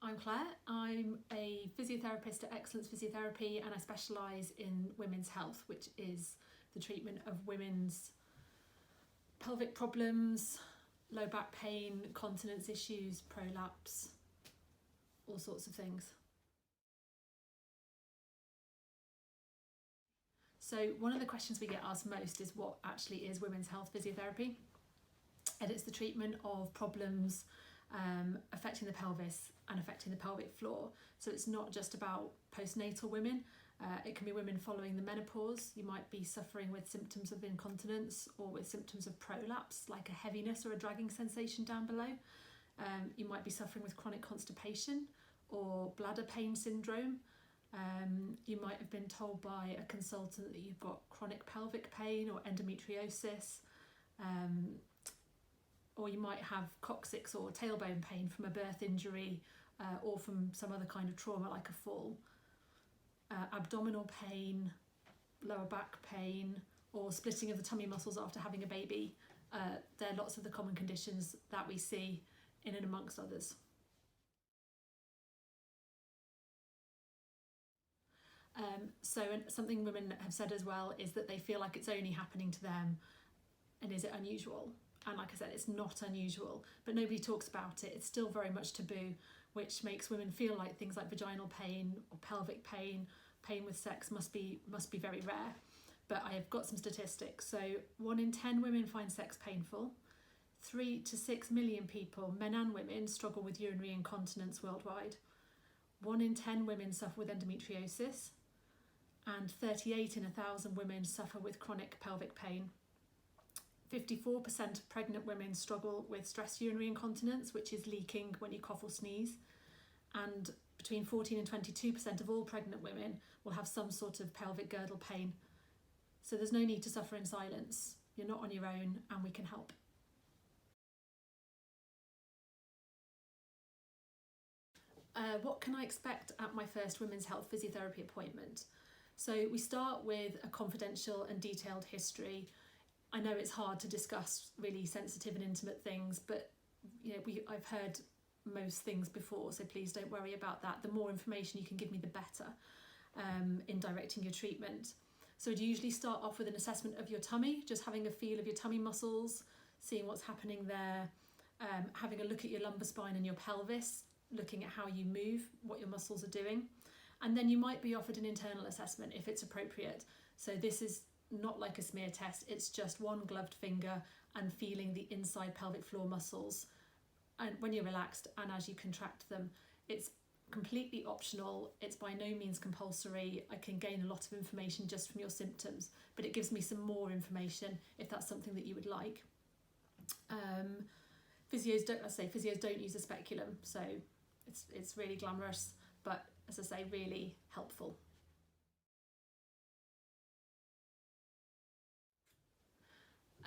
I'm Claire. I'm a physiotherapist at Excellence Physiotherapy and I specialise in women's health, which is the treatment of women's pelvic problems, low back pain, continence issues, prolapse, all sorts of things. So one of the questions we get asked most is what actually is women's health physiotherapy? And it's the treatment of problems affecting the pelvis and affecting the pelvic floor. So it's not just about postnatal women. It can be women following the menopause. You might be suffering with symptoms of incontinence or with symptoms of prolapse, like a heaviness or a dragging sensation down below. You might be suffering with chronic constipation or bladder pain syndrome. You might have been told by a consultant that you've got chronic pelvic pain or endometriosis. Or you might have coccyx or tailbone pain from a birth injury or from some other kind of trauma like a fall. Abdominal pain, lower back pain, or splitting of the tummy muscles after having a baby. They're lots of the common conditions that we see in and amongst others. So something women have said as well is that they feel like it's only happening to them, and is it unusual? And like I said, it's not unusual, but nobody talks about it. It's still very much taboo, which makes women feel like things like vaginal pain or pelvic pain, pain with sex must be very rare. But I have got some statistics. So 1 in 10 women find sex painful. 3 to 6 million people, men and women, struggle with urinary incontinence worldwide. 1 in 10 women suffer with endometriosis, and 38 in 1,000 women suffer with chronic pelvic pain. 54% of pregnant women struggle with stress urinary incontinence, which is leaking when you cough or sneeze. And between 14 and 22% of all pregnant women will have some sort of pelvic girdle pain. So there's no need to suffer in silence. You're not on your own, and we can help. What can I expect at my first women's health physiotherapy appointment? So we start with a confidential and detailed history. I know it's hard to discuss really sensitive and intimate things, but I've heard most things before, so please don't worry about that. The more information you can give me, the better in directing your treatment. So I'd usually start off with an assessment of your tummy, just having a feel of your tummy muscles, seeing what's happening there, having a look at your lumbar spine and your pelvis, looking at how you move, what your muscles are doing. And then you might be offered an internal assessment if it's appropriate. So this is not like a smear test, it's just one gloved finger and feeling the inside pelvic floor muscles and when you're relaxed and as you contract them. It's completely optional, it's by no means compulsory. I can gain a lot of information just from your symptoms, but it gives me some more information if that's something that you would like. Physios don't use a speculum, so it's really glamorous, but as I say, really helpful.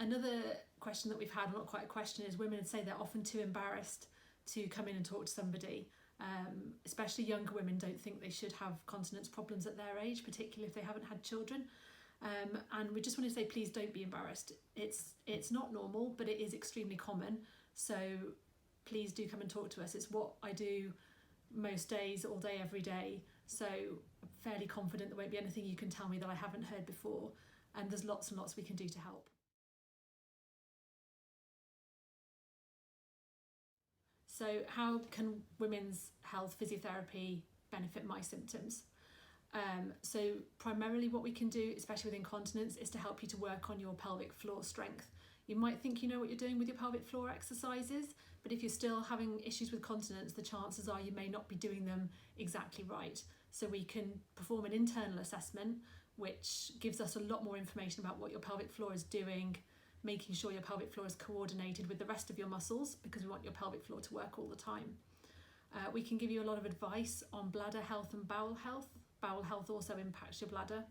Another question that we've had, not quite a question, is women say they're often too embarrassed to come in and talk to somebody. Especially younger women don't think they should have continence problems at their age, particularly if they haven't had children. And we just want to say, please don't be embarrassed. It's not normal, but it is extremely common. So please do come and talk to us. It's what I do most days, all day, every day. So I'm fairly confident there won't be anything you can tell me that I haven't heard before. And there's lots and lots we can do to help. So how can women's health physiotherapy benefit my symptoms? So primarily what we can do, especially with incontinence, is to help you to work on your pelvic floor strength. You might think you know what you're doing with your pelvic floor exercises, but if you're still having issues with continence, the chances are you may not be doing them exactly right. So we can perform an internal assessment, which gives us a lot more information about what your pelvic floor is doing, making sure your pelvic floor is coordinated with the rest of your muscles, because we want your pelvic floor to work all the time. We can give you a lot of advice on bladder health and bowel health. Bowel health also impacts your bladder.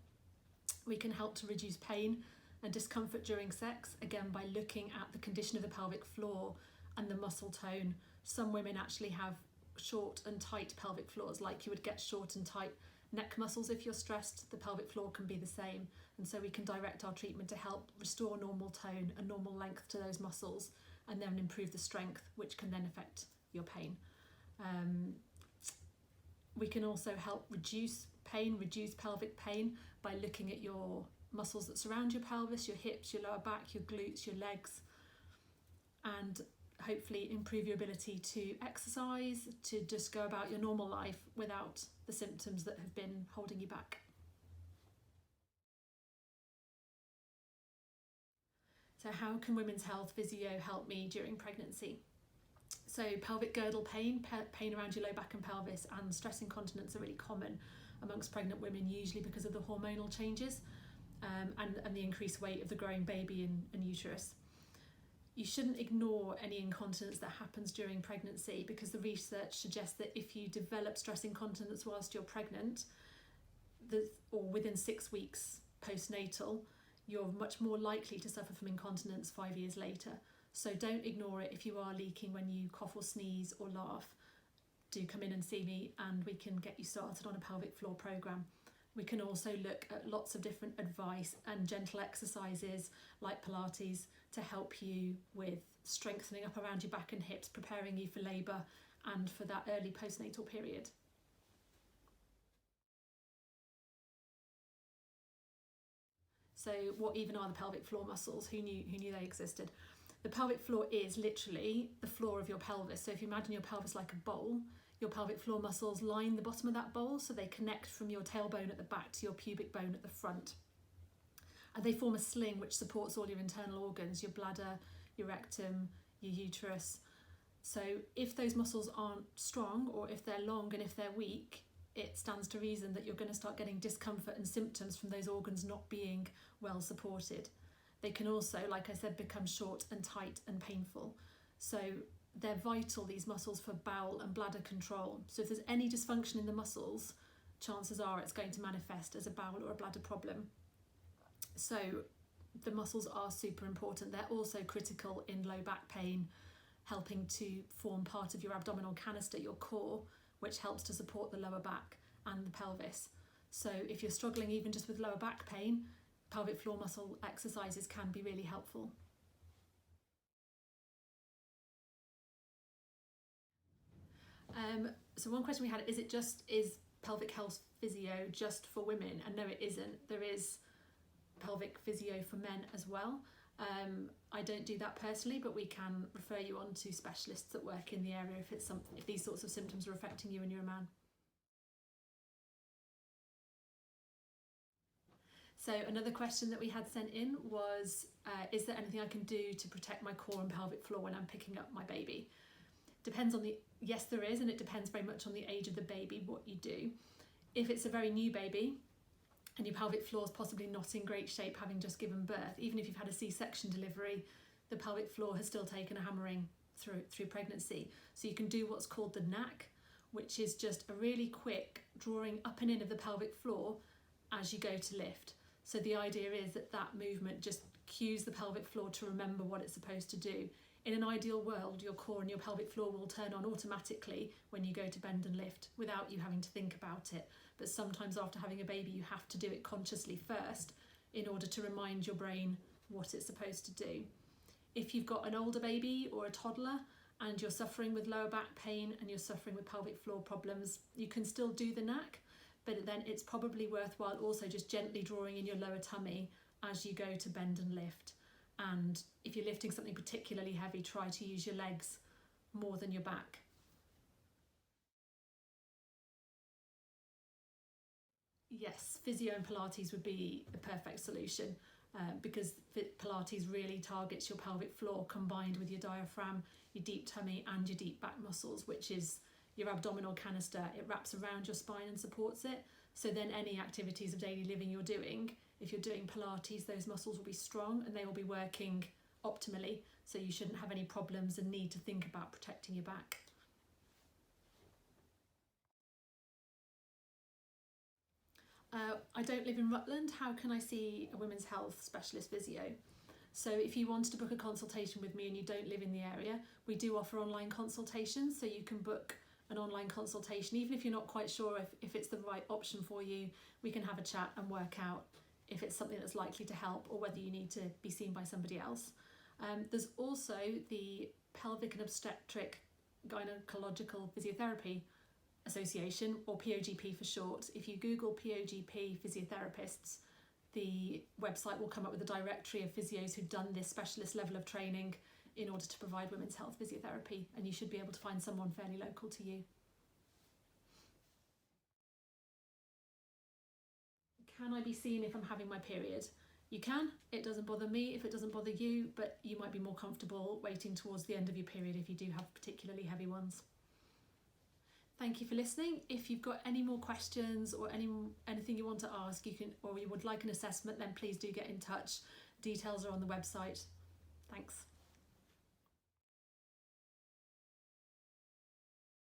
We can help to reduce pain and discomfort during sex, again by looking at the condition of the pelvic floor and the muscle tone. Some women actually have short and tight pelvic floors, like you would get short and tight neck muscles if you're stressed. The pelvic floor can be the same, and so we can direct our treatment to help restore normal tone and normal length to those muscles, and then improve the strength, which can then affect your pain. We can also help reduce pelvic pain by looking at your muscles that surround your pelvis, your hips, your lower back, your glutes, your legs, and hopefully improve your ability to exercise, to just go about your normal life without the symptoms that have been holding you back. So how can Women's Health Physio help me during pregnancy? So pelvic girdle pain, pain around your low back and pelvis, and stress incontinence are really common amongst pregnant women, usually because of the hormonal changes and the increased weight of the growing baby and uterus. You shouldn't ignore any incontinence that happens during pregnancy, because the research suggests that if you develop stress incontinence whilst you're pregnant, or within 6 weeks postnatal, you're much more likely to suffer from incontinence 5 years later. So don't ignore it. If you are leaking when you cough or sneeze or laugh, do come in and see me and we can get you started on a pelvic floor programme. We can also look at lots of different advice and gentle exercises like Pilates to help you with strengthening up around your back and hips, preparing you for labour and for that early postnatal period. So what even are the pelvic floor muscles? Who knew they existed? The pelvic floor is literally the floor of your pelvis. So if you imagine your pelvis like a bowl, your pelvic floor muscles line the bottom of that bowl, so they connect from your tailbone at the back to your pubic bone at the front. And they form a sling which supports all your internal organs, your bladder, your rectum, your uterus. So if those muscles aren't strong, or if they're long and if they're weak, it stands to reason that you're going to start getting discomfort and symptoms from those organs not being well supported. They can also, like I said, become short and tight and painful. So they're vital, these muscles, for bowel and bladder control. So if there's any dysfunction in the muscles, chances are it's going to manifest as a bowel or a bladder problem. So the muscles are super important. They're also critical in low back pain, helping to form part of your abdominal canister, your core, which helps to support the lower back and the pelvis. So if you're struggling even just with lower back pain, pelvic floor muscle exercises can be really helpful. So one question we had, is pelvic health physio just for women? And no, it isn't. There is pelvic physio for men as well. I don't do that personally, but we can refer you on to specialists that work in the area if these sorts of symptoms are affecting you and you're a man. So another question that we had sent in was, is there anything I can do to protect my core and pelvic floor when I'm picking up my baby? Yes, there is, and it depends very much on the age of the baby, what you do. If it's a very new baby and your pelvic floor is possibly not in great shape, having just given birth, even if you've had a C-section delivery, the pelvic floor has still taken a hammering through pregnancy. So you can do what's called the knack, which is just a really quick drawing up and in of the pelvic floor as you go to lift. So the idea is that movement just cues the pelvic floor to remember what it's supposed to do. In an ideal world, your core and your pelvic floor will turn on automatically when you go to bend and lift without you having to think about it. But sometimes after having a baby, you have to do it consciously first in order to remind your brain what it's supposed to do. If you've got an older baby or a toddler and you're suffering with lower back pain and you're suffering with pelvic floor problems, you can still do the knack, but then it's probably worthwhile also just gently drawing in your lower tummy as you go to bend and lift. And if you're lifting something particularly heavy, try to use your legs more than your back. Yes, physio and Pilates would be the perfect solution because Pilates really targets your pelvic floor combined with your diaphragm, your deep tummy and your deep back muscles, which is your abdominal canister. It wraps around your spine and supports it. So then any activities of daily living you're doing, if you're doing Pilates, those muscles will be strong and they will be working optimally. So you shouldn't have any problems and need to think about protecting your back. I don't live in Rutland. How can I see a women's health specialist physio? So if you wanted to book a consultation with me and you don't live in the area, we do offer online consultations. So you can book an online consultation, even if you're not quite sure if it's the right option for you. We can have a chat and work out if it's something that's likely to help or whether you need to be seen by somebody else. There's also the pelvic and obstetric gynecological physiotherapy Association, or POGP for short. If you Google POGP physiotherapists, the website will come up with a directory of physios who've done this specialist level of training in order to provide women's health physiotherapy, and you should be able to find someone fairly local to you. Can I be seen if I'm having my period? You can. It doesn't bother me if it doesn't bother you, but you might be more comfortable waiting towards the end of your period if you do have particularly heavy ones. Thank you for listening. If you've got any more questions or anything you want to ask, or you would like an assessment, then please do get in touch. Details are on the website. Thanks.